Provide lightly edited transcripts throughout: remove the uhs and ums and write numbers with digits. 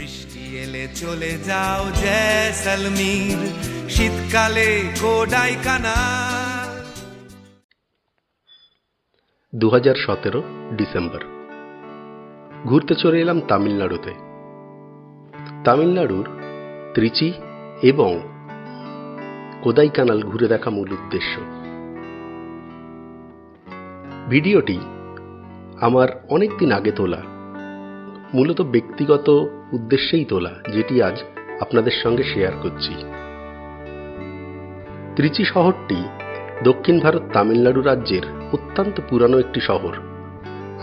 বৃষ্টি এলে চলে যাও জয়সলমীর, শীতকালে কোডাইকানাল। 2017 ডিসেম্বর। ঘুরতে চলে এলাম তামিলনাড়ুতে। তামিলনাড়ুর ত্রিচি এবং কোদাইকানাল ঘুরে দেখা মূল উদ্দেশ্য। ভিডিওটি আমার অনেক দিন আগে তোলা, মূলত ব্যক্তিগত উদ্দেশ্যেই তোলা, যেটি আজ আপনাদের সঙ্গে শেয়ার করছি। ত্রিচি শহরটি দক্ষিণ ভারত তামিলনাড়ু রাজ্যের অত্যন্ত পুরানো একটি শহর।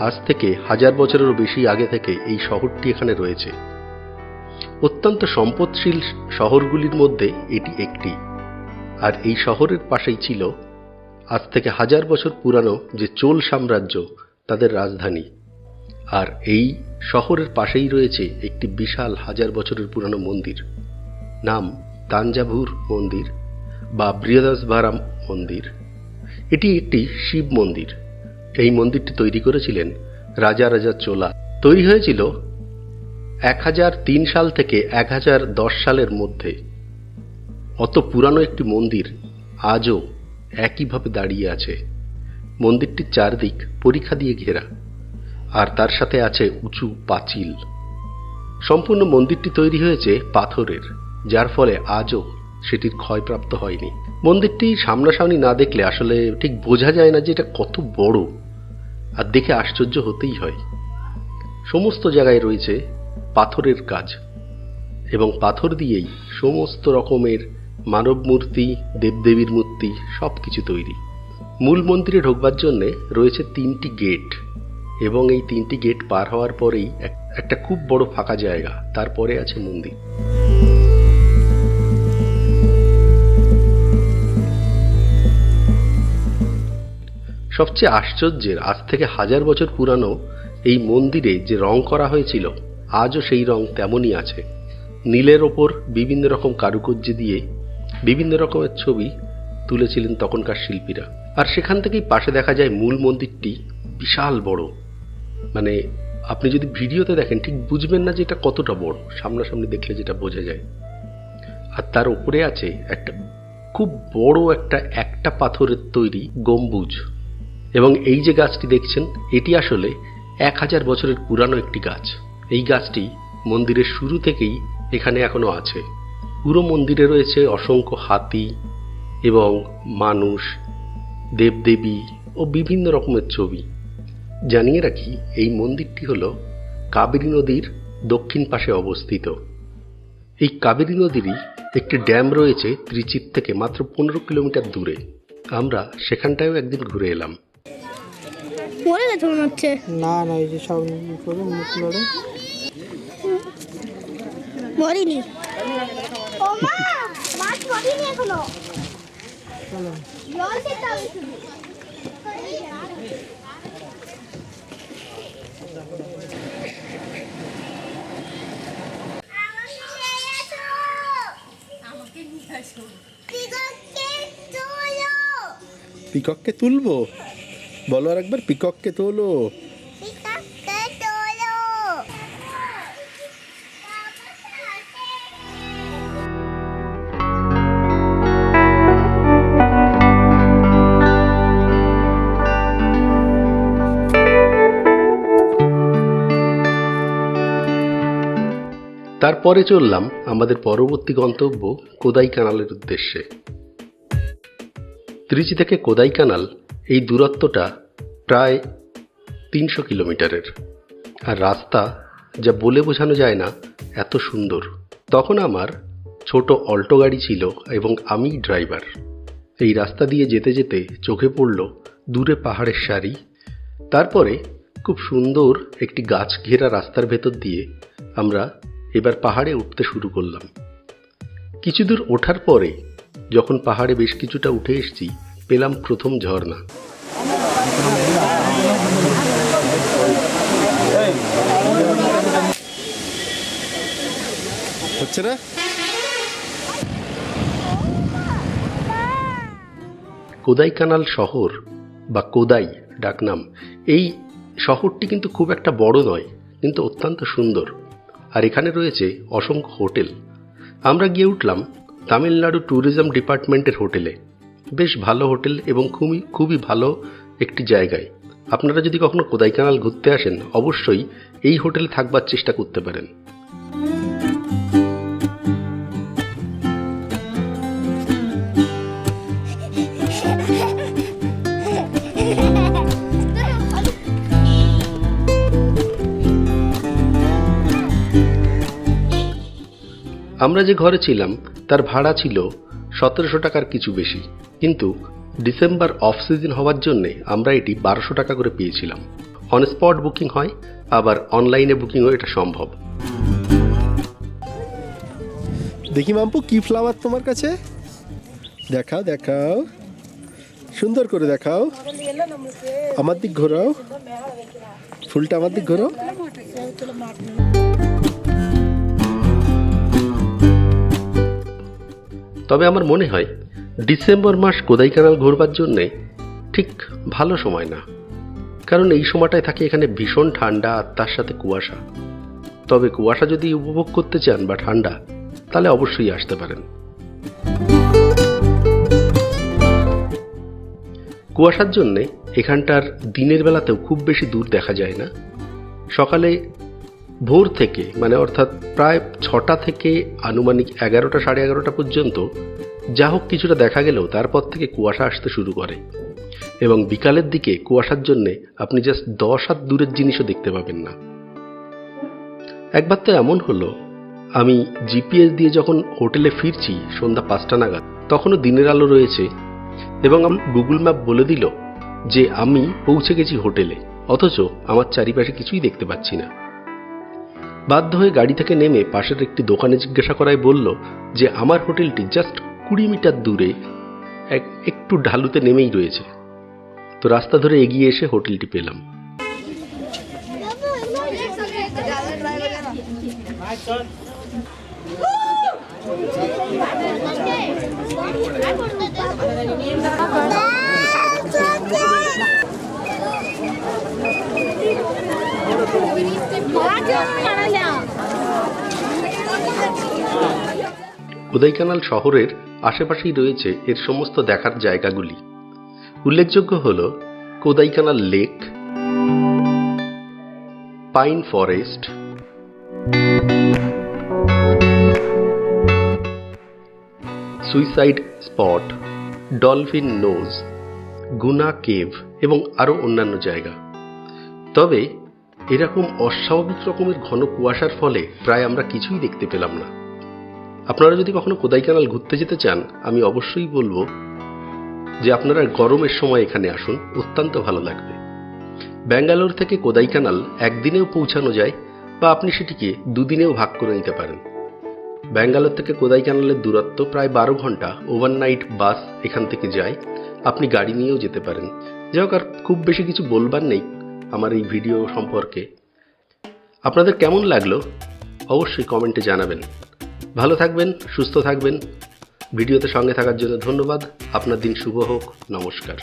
আজ থেকে 1000 বছরেরও বেশি আগে থেকে এই শহরটি এখানে রয়েছে। অত্যন্ত সম্পদশীল শহরগুলির মধ্যে এটি একটি। আর এই শহরের পাশেই ছিল আজ থেকে 1000 বছর পুরানো যে চোল সাম্রাজ্য, তাদের রাজধানী। আর এই শহরের পাশেই রয়েছে একটি বিশাল 1000 বছরের পুরানো মন্দির, নাম তাঞ্জাভুর মন্দির বা বৃহদাসভারাম মন্দির। এটি একটি শিব মন্দির। এই মন্দিরটি তৈরি করেছিলেন রাজা চোলা। তৈরি হয়েছিল 1003 সাল থেকে 1010 সালের মধ্যে। অত পুরানো একটি মন্দির আজও একইভাবে দাঁড়িয়ে আছে। মন্দিরটির চারদিক পরিখা দিয়ে ঘেরা, আর তার সাথে আছে উঁচু পাঁচিল। সম্পূর্ণ মন্দিরটি তৈরি হয়েছে পাথরের, যার ফলে আজও সেটির ক্ষয়প্রাপ্ত হয়নি। মন্দিরটি সামনাসামনি না দেখলে আসলে ঠিক বোঝা যায় না যে এটা কত বড়, আর দেখে আশ্চর্য হতেই হয়। সমস্ত জায়গায় রয়েছে পাথরের কাজ, এবং পাথর দিয়েই সমস্ত রকমের মানব মূর্তি, দেবদেবীর মূর্তি সবকিছু তৈরি। মূল মন্দিরে ঢোকবার জন্য রয়েছে 3টি গেট, এবং এই 3টি গেট পার হওয়ার পরেই একটা খুব বড় ফাঁকা জায়গা, তারপরে আছে মন্দির। সবচেয়ে আশ্চর্যের, আজ থেকে 1000 বছর পুরানো এই মন্দিরে যে রং করা হয়েছিল, আজও সেই রং তেমনই আছে। নীলের ওপর বিভিন্ন রকম কারুকার্য দিয়ে বিভিন্ন রকমের ছবি তুলেছিলেন তখনকার শিল্পীরা। আর সেখান থেকেই পাশে দেখা যায় মূল মন্দিরটি বিশাল বড়। মানে আপনি যদি ভিডিওতে দেখেন ঠিক বুঝবেন না যে এটা কতটা বড়, সামনাসামনি দেখলে যেটা বোঝা যায়। আর তার উপরে আছে একটা খুব বড় একটা পাথরের তৈরি গম্বুজ। এবং এই যে গাছটি দেখছেন, এটি আসলে 1000 বছরের পুরানো একটি গাছ। এই গাছটি মন্দিরের শুরু থেকেই এখানে এখনো আছে। পুরো মন্দিরে রয়েছে অসংখ্য হাতি এবং মানুষ, দেবদেবী ও বিভিন্ন রকমের ছবি। জানিয়ে রাখি, এই মন্দিরটি হল কাবেরী নদীর দক্ষিণ পাশে অবস্থিত। এই কাবেরী নদীরই একটি ড্যাম রয়েছে ত্রিচির থেকে মাত্র 15 কিলোমিটার দূরে। আমরা সেখানটায়ও একদিন ঘুরে এলাম। মরে গেছে মনে হচ্ছে। না না, এই যে সব করে মুখ লড়ে মরিনি। ও মা, মাছ মরিনি এখনো। চলো জল খেতে হবে শুধু। পিকককে তুলবো? বলো আর একবার, পিকককে তোলো। তারপরে চললাম আমাদের পরবর্তী গন্তব্য কোদাইকানালের উদ্দেশ্যে। ত্রিচি থেকে কোদাইকানাল এই দূরত্বটা প্রায় 300 কিলোমিটারের। আর রাস্তা যা বলে বোঝানো যায় না, এত সুন্দর। তখন আমার ছোট অল্টো গাড়ি ছিল এবং আমি ড্রাইভার। এই রাস্তা দিয়ে যেতে যেতে চোখে পড়ল দূরে পাহাড়ের সারি। তারপরে খুব সুন্দর একটি গাছ ঘেরা রাস্তার ভেতর দিয়ে আমরা এবার পাহাড়ে উঠতে শুরু করলাম। কিছু দূর ওঠার পরে যখন পাহাড়ে বেশ কিছুটা উঠে এসেছি, পেলাম প্রথম ঝর্ণা। হচ্ছে না? কোদাইকানাল শহর বা কোদাই ডাকনাম, এই শহরটি কিন্তু খুব একটা বড় নয়, কিন্তু অত্যন্ত সুন্দর। আর এখানে রয়েছে অসংখ্য হোটেল। আমরা গিয়ে উঠলাম তামিলনাড়ু ট্যুরিজম ডিপার্টমেন্টের হোটেলে। বেশ ভালো হোটেল এবং খুবই ভালো একটি জায়গায়। আপনারা যদি কখনো কোদাইকানাল ঘুরতে আসেন অবশ্যই এই হোটেলে থাকবার চেষ্টা করতে পারেন। আমরা যে ঘরে ছিলাম তার ভাড়া ছিল 1700 টাকার কিছু বেশি, কিন্তু ডিসেম্বর অফ সিজন হওয়ার জন্য আমরা এটি 1200 টাকা করে পেয়েছিলাম। অন স্পট বুকিং হয়, আবার অনলাইনে বুকিংও এটা সম্ভব। দেখি মাম্পু, কি ফ্লাওয়ার তোমার কাছে? দেখাও দেখাও, সুন্দর করে দেখাও। আমার দিক ঘোরাও, ফুলটা আমার দিক ঘোরাও। তবে আমার মনে হয় ডিসেম্বর মাস কোদাইকানাল ঘোরবার জন্যে ঠিক ভালো সময় না, কারণ এই সময়টায় থাকে এখানে ভীষণ ঠান্ডা আর তার সাথে কুয়াশা। তবে কুয়াশা যদি উপভোগ করতে চান বা ঠান্ডা, তাহলে অবশ্যই আসতে পারেন। কুয়াশার জন্যে এখানটার দিনের বেলাতেও খুব বেশি দূর দেখা যায় না। সকালে ভোর থেকে অর্থাৎ প্রায় 6টা থেকে আনুমানিক 11টা সাড়ে 11টা পর্যন্ত যা হোক কিছুটা দেখা গেলেও তারপর থেকে কুয়াশা আসতে শুরু করে, এবং বিকালের দিকে কুয়াশার জন্য আপনি জাস্ট 10 হাত দূরের জিনিসও দেখতে পাবেন না। একবার তো এমন হলো, আমি জিপিএস দিয়ে যখন হোটেলে ফিরছি সন্ধ্যা 5টা নাগাদ, তখনও দিনের আলো রয়েছে এবং গুগল ম্যাপ বলে দিল যে আমি পৌঁছে গেছি হোটেলে, অথচ আমার চারিপাশে কিছুই দেখতে পাচ্ছি না। বাধ্য হয়ে গাড়ি থেকে নেমে পাশের একটি দোকানে জিজ্ঞাসা করায় বলল যে আমার হোটেলটি জাস্ট 20 মিটার দূরে একটু ঢালুতে নেমেই রয়েছে। তো রাস্তা ধরে এগিয়ে এসে হোটেলটি পেলাম। কোদাইকানাল শহরের আশেপাশেই রয়েছে এর সমস্ত দেখার জায়গাগুলি। উল্লেখযোগ্য হল Kodaikanal lake, pine forest, suicide spot, dolphin nose, Guna cave এবং আরও অন্যান্য জায়গা। তবে এরকম অস্বাভাবিক রকমের ঘন কুয়াশার ফলে প্রায় আমরা কিছুই দেখতে পেলাম না। আপনারা যদি কখনো কোদাইকানাল ঘুরতে যেতে চান, আমি অবশ্যই বলবো যে আপনারা গরমের সময় এখানে আসুন, অত্যন্ত ভালো লাগবে। ব্যাঙ্গালোর থেকে কোদাইকানাল একদিনেও পৌঁছানো যায়, বা আপনি সেটিকে 2 দিনেও ভাগ করে নিতে পারেন। ব্যাঙ্গালোর থেকে কোদাইকানালের দূরত্ব প্রায় 12 ঘন্টা। ওভারনাইট বাস এখান থেকে যায়, আপনি গাড়ি নিয়েও যেতে পারেন। যাই হোক, আর খুব বেশি কিছু বলবার নেই আমার এই ভিডিও সম্পর্কে। আপনাদের কেমন লাগলো অবশ্যই কমেন্টে জানাবেন। ভালো থাকবেন, সুস্থ থাকবেন। ভিডিওতে সঙ্গে থাকার জন্য ধন্যবাদ। আপনার দিন শুভ হোক। নমস্কার।